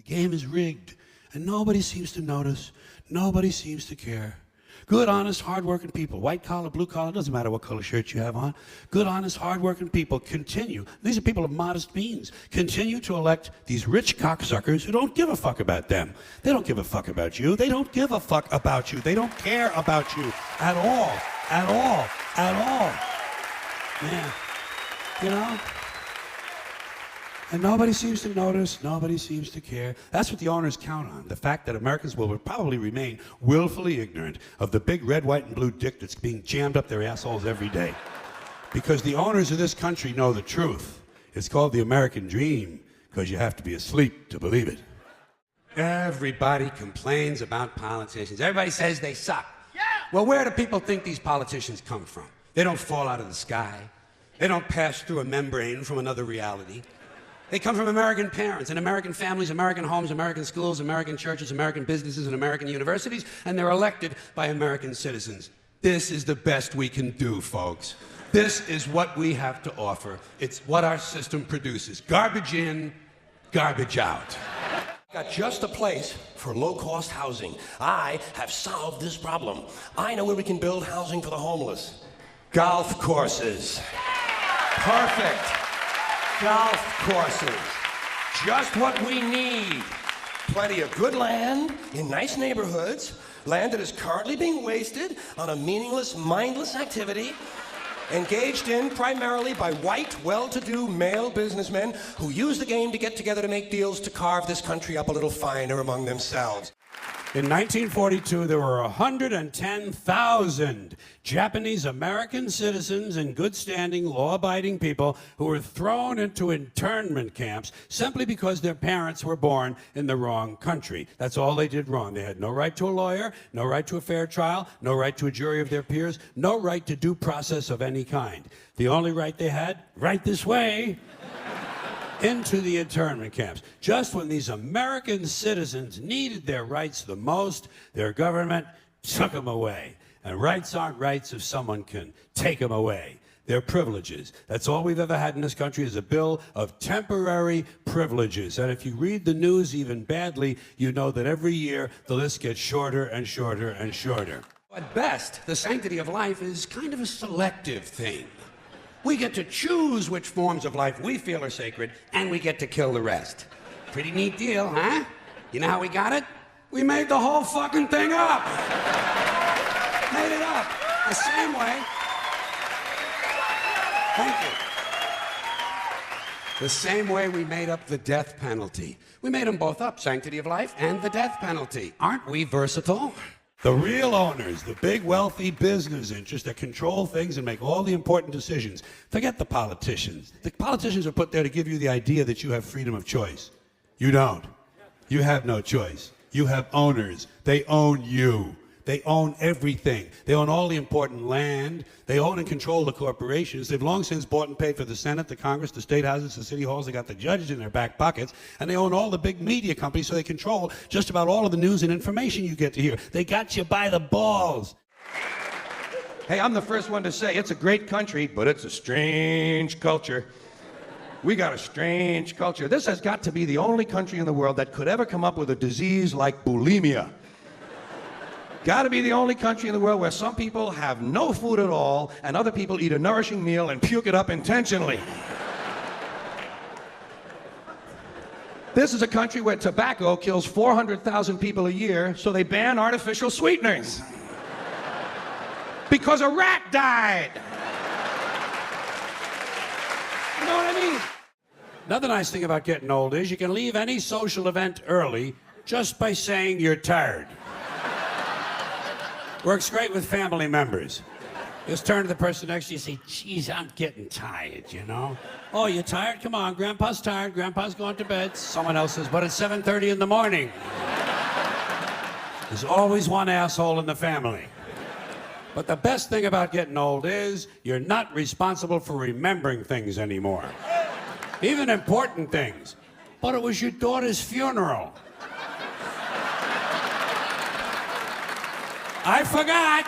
Game is rigged. And nobody seems to notice. Nobody seems to care. Good, honest, hard-working people, white collar, blue collar, doesn't matter what color shirt you have on. Good, honest, hard-working people continue. These are people of modest means. Continue to elect these rich cocksuckers who don't give a fuck about them. They don't give a fuck about you. They don't give a fuck about you. They don't care about you at all. At all. At all. Yeah. You know? And nobody seems to notice, nobody seems to care. That's what the owners count on, the fact that Americans will probably remain willfully ignorant of the big red, white, and blue dick that's being jammed up their assholes every day. Because the owners of this country know the truth. It's called the American dream, because you have to be asleep to believe it. Everybody complains about politicians. Everybody says they suck. Yeah. Well, where do people think these politicians come from? They don't fall out of the sky. They don't pass through a membrane from another reality. They come from American parents and American families, American homes, American schools, American churches, American businesses, and American universities, and they're elected by American citizens. This is the best we can do, folks. This is what we have to offer. It's what our system produces. Garbage in, garbage out. Got just a place for low-cost housing. I have solved this problem. I know where we can build housing for the homeless. Golf courses. Perfect. Golf courses. Just what we need. Plenty of good land in nice neighborhoods. Land that is currently being wasted on a meaningless, mindless activity engaged in primarily by white, well-to-do male businessmen who use the game to get together to make deals to carve this country up a little finer among themselves. In 1942, there were 110,000 Japanese American citizens and good-standing, law-abiding people who were thrown into internment camps simply because their parents were born in the wrong country. That's all they did wrong. They had no right to a lawyer, no right to a fair trial, no right to a jury of their peers, no right to due process of any kind. The only right they had, right this way, into the internment camps. Just when these American citizens needed their rights the most, their government took them away. And rights aren't rights if someone can take them away. They're privileges. That's all we've ever had in this country is a bill of temporary privileges. And if you read the news even badly, you know that every year the list gets shorter and shorter and shorter. At best, the sanctity of life is kind of a selective thing. We get to choose which forms of life we feel are sacred, and we get to kill the rest. Pretty neat deal, huh? You know how we got it? We made the whole fucking thing up. Made it up. The same way. Thank you. The same way we made up the death penalty. We made them both up, sanctity of life and the death penalty. Aren't we versatile? The real owners, the big wealthy business interests that control things and make all the important decisions. Forget the politicians. The politicians are put there to give you the idea that you have freedom of choice. You don't. You have no choice. You have owners. They own you. They own everything. They own all the important land. They own and control the corporations. They've long since bought and paid for the Senate, the Congress, the state houses, the city halls. They got the judges in their back pockets. And they own all the big media companies, so they control just about all of the news and information you get to hear. They got you by the balls. Hey, I'm the first one to say it's a great country, but it's a strange culture. We got a strange culture. This has got to be the only country in the world that could ever come up with a disease like bulimia. Got to be the only country in the world where some people have no food at all and other people eat a nourishing meal and puke it up intentionally. This is a country where tobacco kills 400,000 people a year, so they ban artificial sweeteners. Because a rat died. You know what I mean? Another nice thing about getting old is you can leave any social event early just by saying you're tired. Works great with family members. Just turn to the person next to you and say, geez, I'm getting tired, you know? Oh, you tired? Come on, Grandpa's tired. Grandpa's going to bed. Someone else says, but it's 7:30 in the morning. There's always one asshole in the family. But the best thing about getting old is you're not responsible for remembering things anymore. Even important things. But it was your daughter's funeral. I forgot.